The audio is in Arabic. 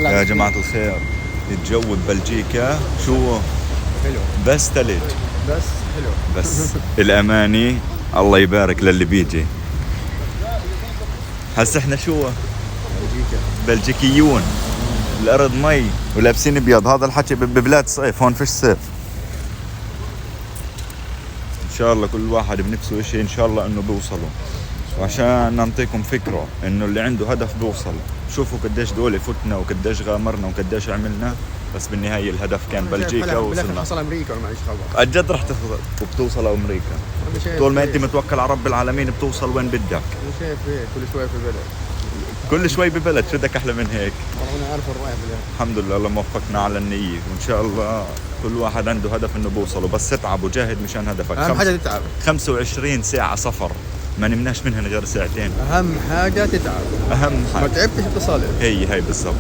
يا جماعة الخير، الجو ببلجيكا شو؟ حلو بس ثلج. بس حلو. بس الأماني الله يبارك للي بيجي. هسا احنا شو؟ بلجيكا. بلجيكيون. الأرض مي ولابسين أبيض، هذا الحكي ببلاد صيف، هون فيش صيف. إن شاء الله كل واحد بنفسه إشي إن شاء الله إنه بيوصلوا، وعشان نعطيكم فكرة إنه اللي عنده هدف بيوصل. شوفوا قديش دول فتنا وقديش غامرنا وقديش عملنا، بس بالنهاية الهدف كان بلجيكا ووصلنا. حصل امريكا ولا معيش خبر. الجد رح توصل وبتوصل أمريكا. طول ما أنت متوكل على رب العالمين بتوصل وين بدك. انا شايف هيك كل شوي في بلد. كل شوي ببلد، شو بدك أحلى من هيك؟ والله انا عارف الرايح بلد. الحمد لله الله موفقنا على النية، وإن شاء الله كل واحد عنده هدف إنه بوصله، بس اتعب وجاهد مشان هدفك. اهم حاجه تتعب. 25 ساعة سفر ما نمناش منهن غير ساعتين. اهم حاجه تتعب. أهم ما حاجة تعبتش بتصالح. هي بالضبط.